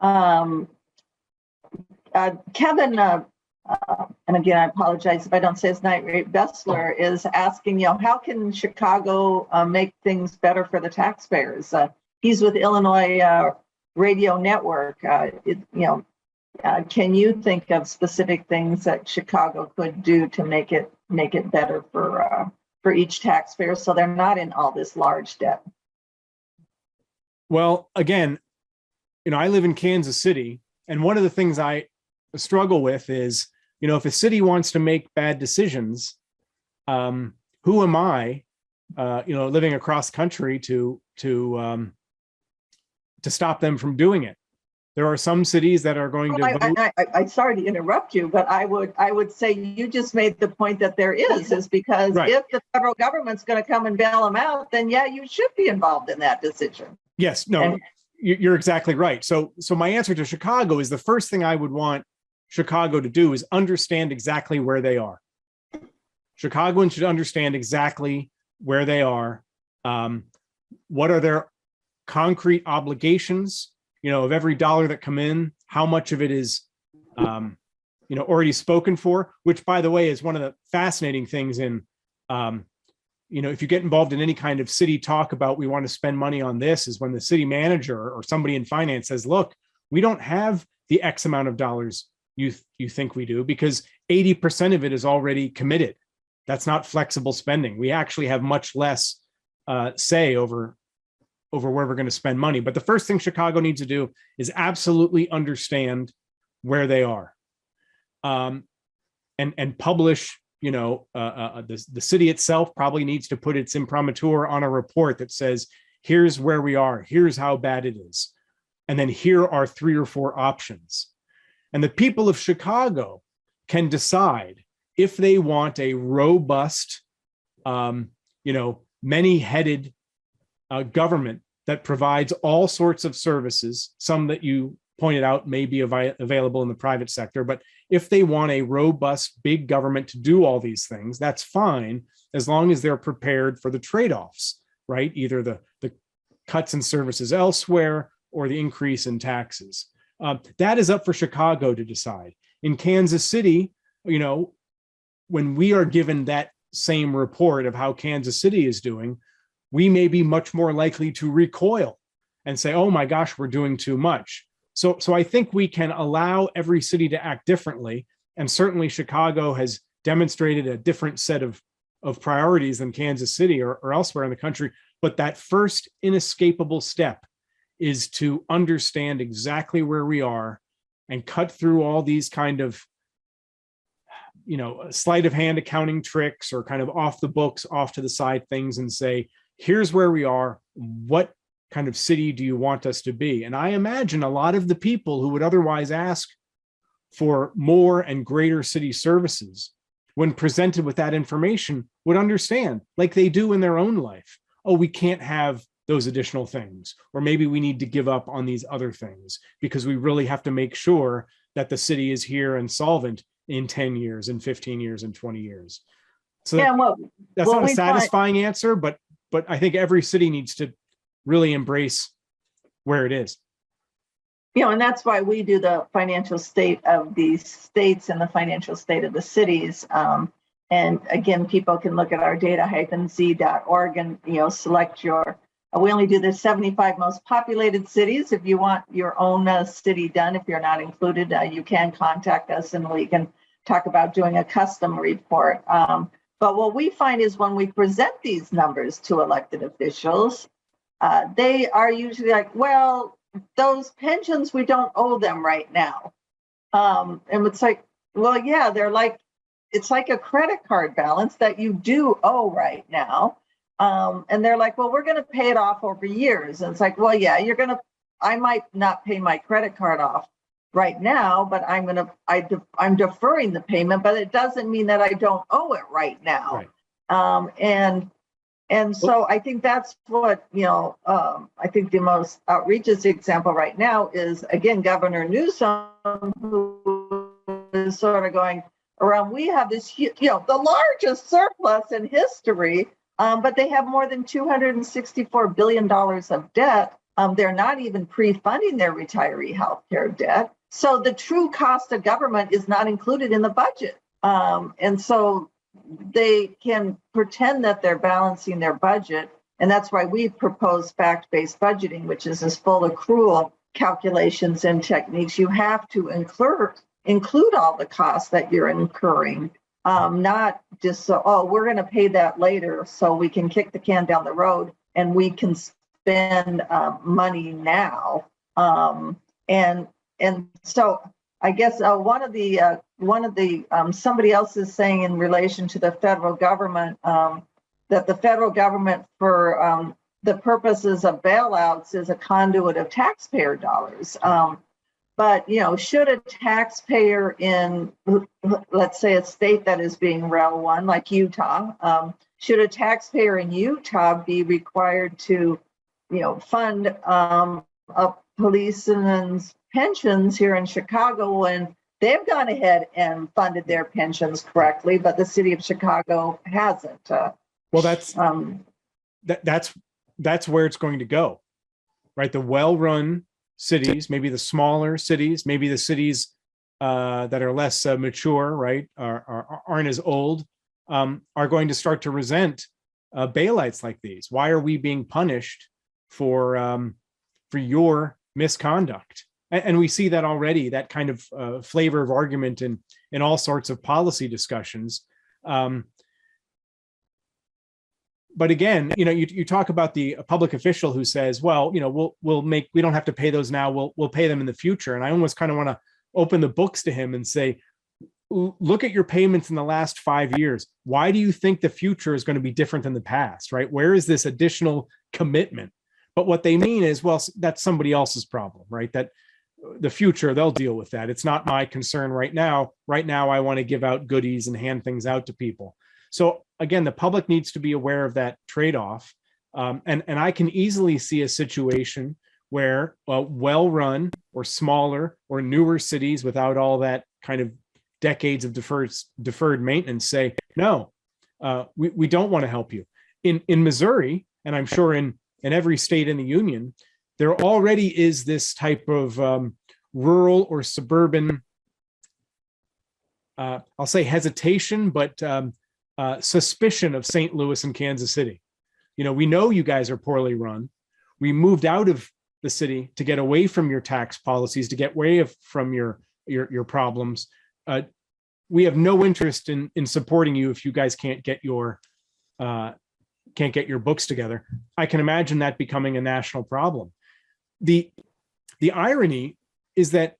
Kevin, and again, I apologize if I don't say his name right, Bessler is asking, how can Chicago make things better for the taxpayers? He's with Illinois Radio Network. Can you think of specific things that Chicago could do to make it better for each taxpayer so they're not in all this large debt? Well, again, I live in Kansas City, and one of the things I struggle with is, if a city wants to make bad decisions, who am I, living across country to stop them from doing it? There are some cities that are going to vote. I'm sorry to interrupt you, but I would say you just made the point that there is because Right. If the federal government's going to come and bail them out, then yeah, you should be involved in that decision. Yes, no, you're exactly right. So my answer to Chicago is the first thing I would want Chicago to do is understand exactly where they are. Chicagoans should understand exactly where they are. What are their concrete obligations? Of every dollar that come in, how much of it is, already spoken for, which, by the way, is one of the fascinating things in, if you get involved in any kind of city talk about we want to spend money on this, is when the city manager or somebody in finance says, look, we don't have the X amount of dollars you think we do, because 80% of it is already committed. That's not flexible spending. We actually have much less say over where we're going to spend money. But the first thing Chicago needs to do is absolutely understand where they are, and publish. The city itself probably needs to put its imprimatur on a report that says, here's where we are, here's how bad it is, and then here are 3 or 4 options. And the people of Chicago can decide if they want a robust, many-headed government that provides all sorts of services, some that you pointed out may be available in the private sector. But if they want a robust, big government to do all these things, that's fine, as long as they're prepared for the trade-offs, right? Either the cuts in services elsewhere or the increase in taxes. That is up for Chicago to decide. In Kansas City, when we are given that same report of how Kansas City is doing, we may be much more likely to recoil and say, oh my gosh, we're doing too much. So I think we can allow every city to act differently. And certainly Chicago has demonstrated a different set of priorities than Kansas City or elsewhere in the country. But that first inescapable step is to understand exactly where we are and cut through all these kind of, sleight of hand accounting tricks or kind of off the books, off to the side things, and say, here's where we are. What kind of city do you want us to be? And I imagine a lot of the people who would otherwise ask for more and greater city services, when presented with that information, would understand, like they do in their own life, oh, we can't have those additional things, or maybe we need to give up on these other things because we really have to make sure that the city is here and solvent in 10 years, in 15 years, in 20 years. So that's not a satisfying answer, but I think every city needs to really embrace where it is. And that's why we do the financial state of the states and the financial state of the cities. And again, people can look at our data-z.org and, select we only do the 75 most populated cities. If you want your own city done, if you're not included, you can contact us and we can talk about doing a custom report. But what we find is when we present these numbers to elected officials, they are usually like, well, those pensions, we don't owe them right now. And it's like, well, yeah, it's like a credit card balance that you do owe right now. And they're like, well, we're going to pay it off over years. And it's like, well, yeah, I might not pay my credit card off right now, but I'm deferring the payment, but it doesn't mean that I don't owe it right now. Right. And so I think that's what, I think the most outrageous example right now is, again, Governor Newsom, who is sort of going around, we have this, the largest surplus in history, but they have more than $264 billion of debt. They're not even pre-funding their retiree health care debt. So the true cost of government is not included in the budget. And so they can pretend that they're balancing their budget. And that's why we propose fact-based budgeting, which is this full accrual calculations and techniques. You have to include all the costs that you're incurring, not just so, oh, we're going to pay that later so we can kick the can down the road and we can spend money now. And so I guess one of the somebody else is saying in relation to the federal government that the federal government for the purposes of bailouts is a conduit of taxpayer dollars. But, should a taxpayer in, let's say, a state that is being rail one, like Utah, should a taxpayer in Utah be required to, fund a policeman's pensions here in Chicago when they've gone ahead and funded their pensions correctly, but the city of Chicago hasn't? Well, that's where it's going to go, right? The well-run cities, maybe the smaller cities, maybe the cities that are less mature, right, aren't as old, are going to start to resent bailouts like these. Why are we being punished for your misconduct? And we see that already, that kind of flavor of argument in all sorts of policy discussions. But again, you talk about the public official who says, well, we don't have to pay those now. We'll pay them in the future. And I almost kind of want to open the books to him and say, look at your payments in the last 5 years. Why do you think the future is going to be different than the past, right? Where is this additional commitment? But what they mean is, well, that's somebody else's problem, right? That the future, they'll deal with that. It's not my concern right now. Right now, I want to give out goodies and hand things out to people. So again, the public needs to be aware of that trade-off. And I can easily see a situation where well-run or smaller or newer cities without all that kind of decades of deferred maintenance say, no, we don't want to help you. In Missouri, and I'm sure in every state in the union, there already is this type of rural or suburban, I'll say hesitation, but suspicion of St. Louis and Kansas City. We know you guys are poorly run. We moved out of the city to get away from your tax policies, to get away from your problems. We have no interest in supporting you if you guys can't get your books together. I can imagine that becoming a national problem. The irony is that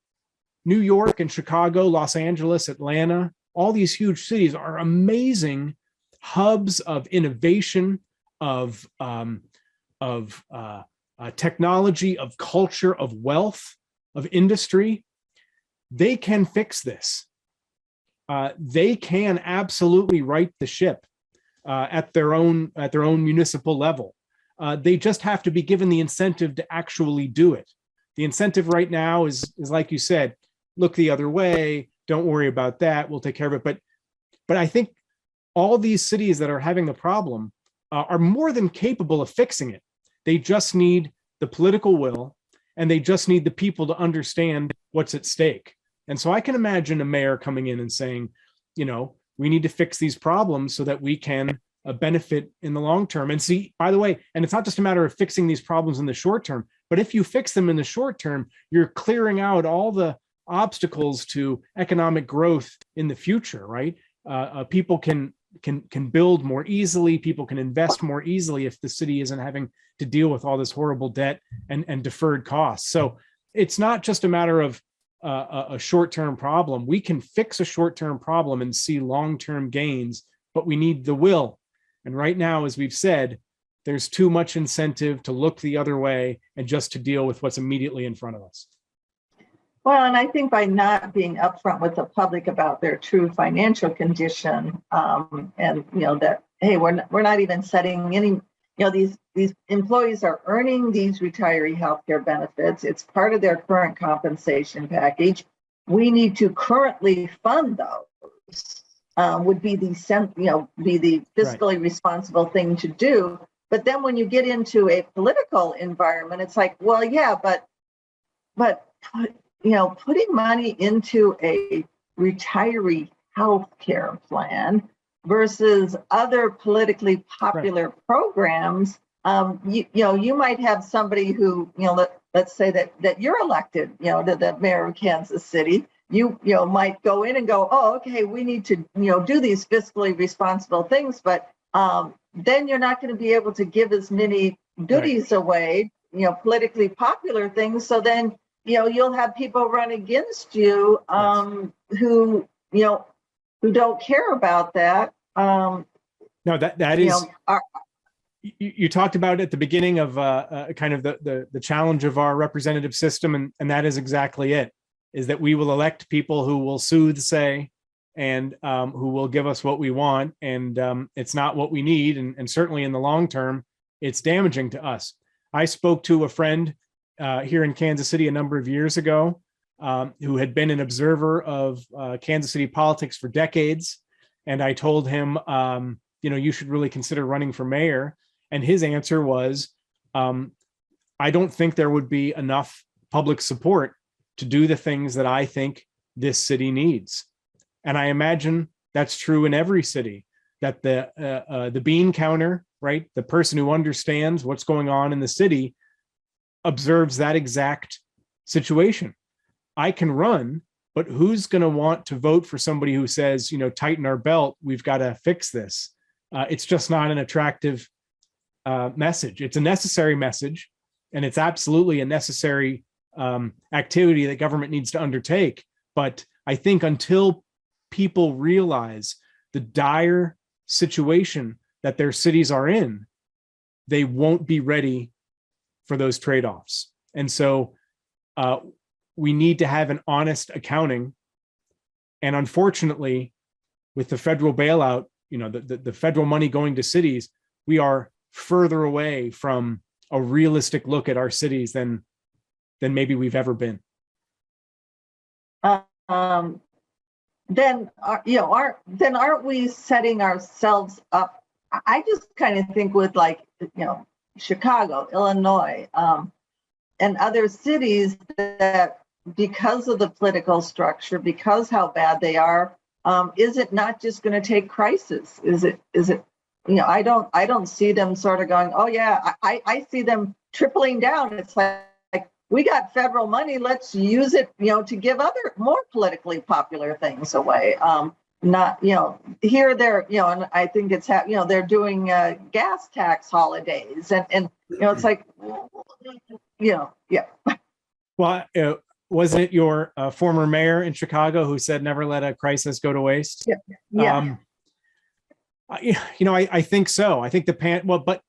New York and Chicago, Los Angeles, Atlanta, all these huge cities are amazing hubs of innovation, of technology, of culture, of wealth, of industry. They can fix this. They can absolutely right the ship at their own municipal level. They just have to be given the incentive to actually do it. The incentive right now is like you said, look the other way. Don't worry about that. We'll take care of it. But I think all these cities that are having the problem are more than capable of fixing it. They just need the political will, and they just need the people to understand what's at stake. And so I can imagine a mayor coming in and saying, we need to fix these problems so that we can benefit in the long term. And see, by the way, and it's not just a matter of fixing these problems in the short term, but if you fix them in the short term, you're clearing out all the obstacles to economic growth in the future, right? People can build more easily. People can invest more easily if the city isn't having to deal with all this horrible debt and deferred costs. So it's not just a matter of a short-term problem. We can fix a short-term problem and see long-term gains, but we need the will. And right now, as we've said, there's too much incentive to look the other way and just to deal with what's immediately in front of us. Well, and I think by not being upfront with the public about their true financial condition, and that, hey, we're not even setting any, these employees are earning these retiree healthcare benefits. It's part of their current compensation package. We need to currently fund those. Would be the fiscally responsible thing to do. But then when you get into a political environment, it's like, well, yeah, but putting money into a retiree health care plan versus other politically popular programs, you might have somebody who, let's say that you're elected, to the mayor of Kansas City. You might go in and go, oh, okay, we need to, do these fiscally responsible things, but then you're not going to be able to give as many goodies away, politically popular things. So then, you'll have people run against you who don't care about that. No, that is. You talked about at the beginning of kind of the challenge of our representative system, and that is exactly it. Is that we will elect people who will soothsay and who will give us what we want, and it's not what we need, and certainly in the long term, it's damaging to us. I spoke to a friend here in Kansas City a number of years ago who had been an observer of Kansas City politics for decades, and I told him, you should really consider running for mayor, and his answer was, I don't think there would be enough public support to do the things that I think this city needs. And I imagine that's true in every city, that the bean counter, right, the person who understands what's going on in the city observes that exact situation. I can run, but who's going to want to vote for somebody who says, tighten our belt, we've got to fix this? It's just not an attractive message. It's a necessary message, and it's absolutely a necessary activity that government needs to undertake. But I think until people realize the dire situation that their cities are in, they won't be ready for those trade-offs. And so we need to have an honest accounting. And unfortunately, with the federal bailout, the federal money going to cities, we are further away from a realistic look at our cities than maybe we've ever been. Then aren't we setting ourselves up? I just kind of think with Chicago, Illinois, and other cities that because of the political structure, because how bad they are, is it not just going to take crisis? Is it? I don't see them sort of going, oh yeah, I see them tripling down. It's like we got federal money, let's use it, to give other more politically popular things away. Not, here they're, and I think it's, they're doing gas tax holidays and it's like, yeah. Well, wasn't it your former mayor in Chicago who said, never let a crisis go to waste? Yeah. I think so. I think but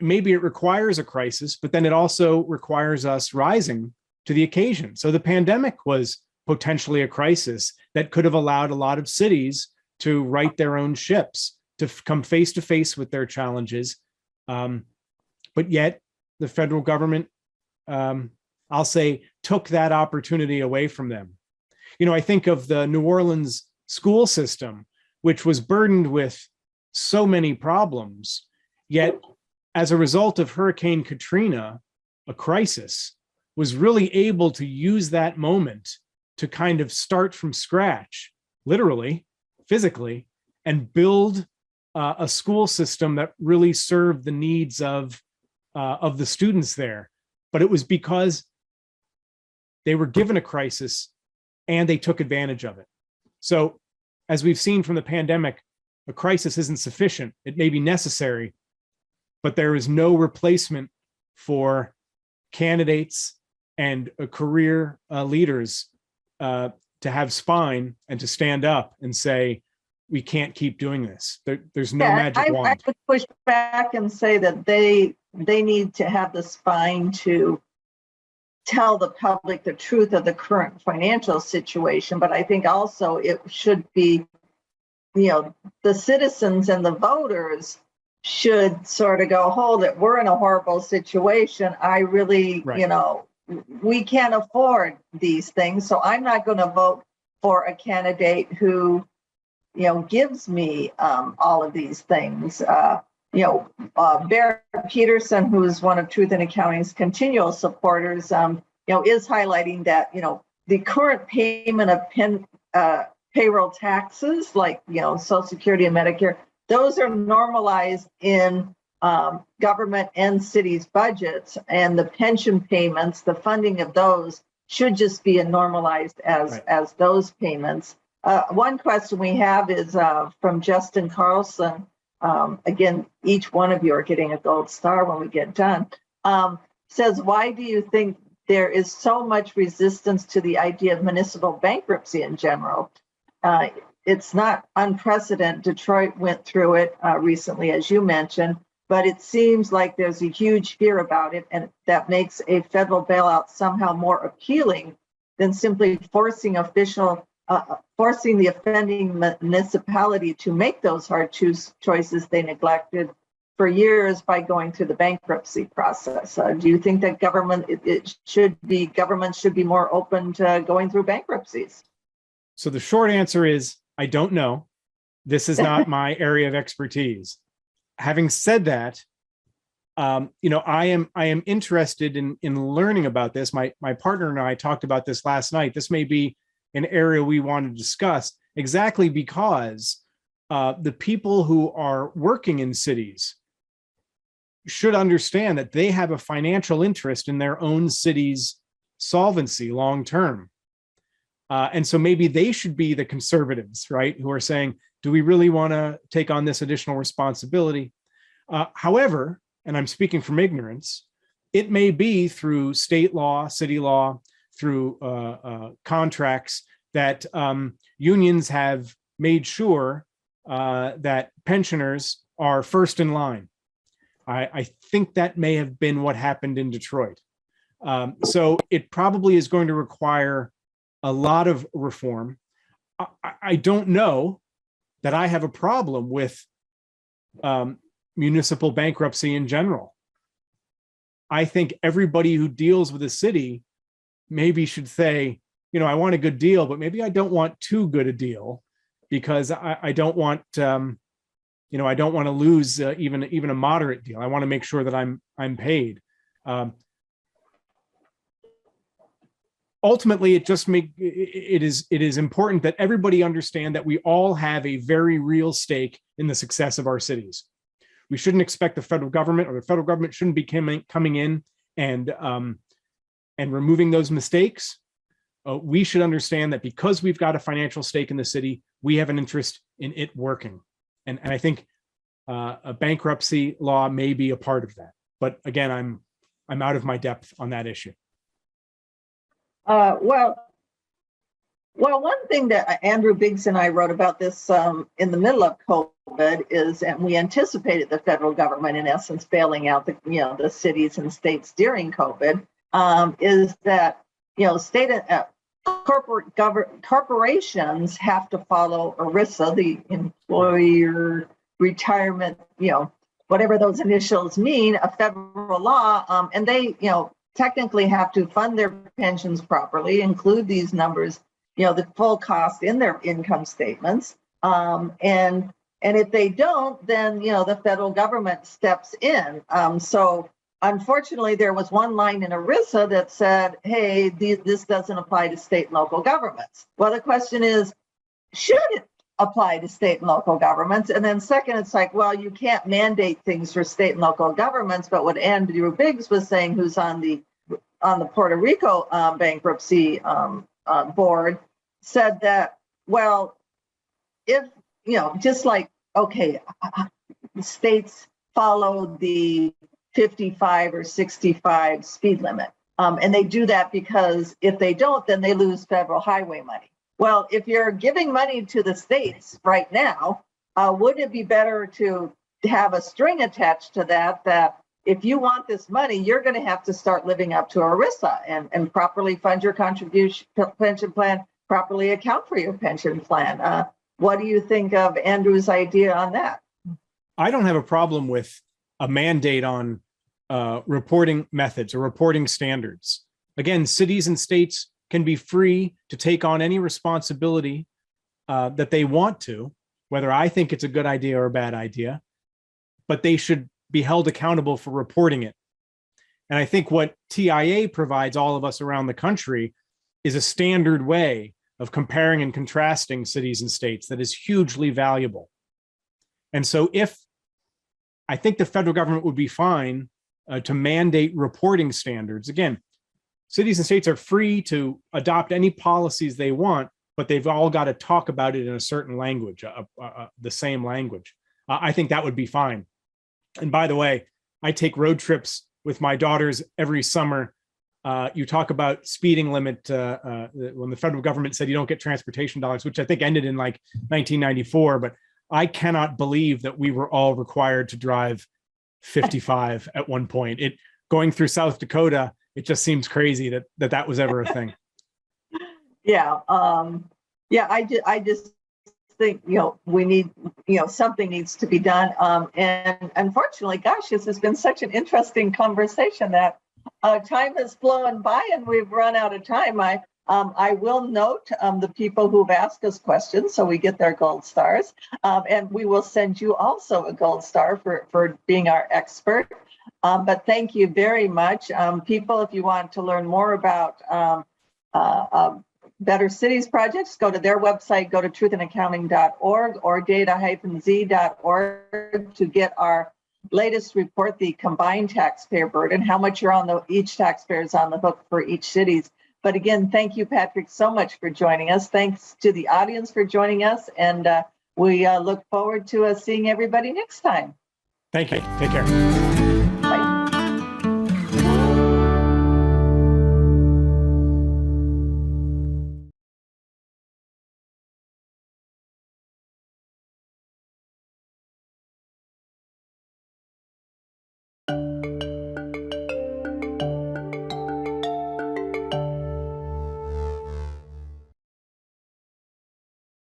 maybe it requires a crisis, but then it also requires us rising to the occasion. So the pandemic was potentially a crisis that could have allowed a lot of cities to right their own ships, to come face to face with their challenges. But yet the federal government, I'll say, took that opportunity away from them. I think of the New Orleans school system, which was burdened with so many problems, yet as a result of Hurricane Katrina, a crisis, was really able to use that moment to kind of start from scratch, literally, physically, and build a school system that really served the needs of the students there. But it was because they were given a crisis and they took advantage of it. So as we've seen from the pandemic, a crisis isn't sufficient. It may be necessary, but there is no replacement for candidates and career leaders to have spine and to stand up and say, we can't keep doing this. There's no magic wand. I would push back and say that they need to have the spine to tell the public the truth of the current financial situation. But I think also it should be, the citizens and the voters should sort of go, hold it, we're in a horrible situation. I really, right. We can't afford these things. So I'm not going to vote for a candidate who, gives me all of these things. Barry Peterson, who is one of Truth in Accounting's continual supporters, is highlighting that, the current payment of payroll taxes, like, Social Security and Medicare, those are normalized in government and cities' budgets, and the pension payments, the funding of those should just be normalized as those payments. One question we have is from Justin Carlson. Again, each one of you are getting a gold star when we get done. Says, why do you think there is so much resistance to the idea of municipal bankruptcy in general? It's not unprecedented. Detroit went through it recently, as you mentioned, but it seems like there's a huge fear about it, and that makes a federal bailout somehow more appealing than simply forcing the offending municipality to make those hard choices they neglected for years by going through the bankruptcy process. Do you think that government should be more open to going through bankruptcies? So the short answer is, I don't know. This is not my area of expertise. Having said that, I am interested in learning about this. My partner and I talked about this last night. This may be an area we want to discuss, exactly because the people who are working in cities should understand that they have a financial interest in their own city's solvency long term. And so maybe they should be the conservatives, right, who are saying, do we really want to take on this additional responsibility? However, and I'm speaking from ignorance, it may be through state law, city law, through contracts that unions have made sure that pensioners are first in line. I think that may have been what happened in Detroit. So it probably is going to require a lot of reform. I don't know that I have a problem with municipal bankruptcy in general. I think everybody who deals with a city maybe should say, I want a good deal, but maybe I don't want too good a deal, because I don't want, I don't want to lose even a moderate deal. I want to make sure that I'm paid. Ultimately, it is important that everybody understand that we all have a very real stake in the success of our cities. We shouldn't expect the federal government, or the federal government shouldn't be coming in and removing those mistakes. We should understand that because we've got a financial stake in the city, we have an interest in it working. And I think a bankruptcy law may be a part of that. But again, I'm out of my depth on that issue. Well, one thing that Andrew Biggs and I wrote about this in the middle of COVID is, and we anticipated the federal government in essence bailing out the cities and states during COVID, is that state corporations have to follow ERISA, the employer retirement, whatever those initials mean, a federal law, and they technically have to fund their pensions properly, include these numbers, the full cost in their income statements. And if they don't, then, the federal government steps in. So unfortunately, there was one line in ERISA that said, hey, this doesn't apply to state and local governments. Well, the question is, should it apply to state and local governments? And then second, it's like, well, you can't mandate things for state and local governments. But what Andrew Biggs was saying, who's on the Puerto Rico bankruptcy board, said that, well, if, just like, okay, states follow the 55 or 65 speed limit. And they do that because if they don't, then they lose federal highway money. Well, if you're giving money to the states right now, wouldn't it be better to have a string attached to that if you want this money, you're going to have to start living up to ERISA and properly fund your contribution pension plan, properly account for your pension plan. What do you think of Andrew's idea on that? I don't have a problem with a mandate on reporting methods or reporting standards. Again, cities and states can be free to take on any responsibility that they want to, whether I think it's a good idea or a bad idea. but they should be held accountable for reporting it. And I think what TIA provides all of us around the country is a standard way of comparing and contrasting cities and states that is hugely valuable. And so I think the federal government would be fine to mandate reporting standards. Again, cities and states are free to adopt any policies they want, but they've all got to talk about it in a certain language, the same language. I think that would be fine. And by the way, I take road trips with my daughters every summer. You talk about speeding limit when the federal government said you don't get transportation dollars, which I think ended in like 1994. But I cannot believe that we were all required to drive 55 at one point. Going through South Dakota, it just seems crazy that was ever a thing. Yeah. I just think, we need, something needs to be done. And unfortunately, gosh, this has been such an interesting conversation that time has flown by and we've run out of time. I will note the people who've asked us questions, so we get their gold stars. And we will send you also a gold star for being our expert. But thank you very much. People, if you want to learn more about Better Cities projects, go to their website, go to truthandaccounting.org or data-z.org to get our latest report, the combined taxpayer burden, how much each taxpayer is on the hook for each cities. But again, thank you, Patrick, so much for joining us. Thanks to the audience for joining us. And we look forward to seeing everybody next time. Thank you. Take care. Bye.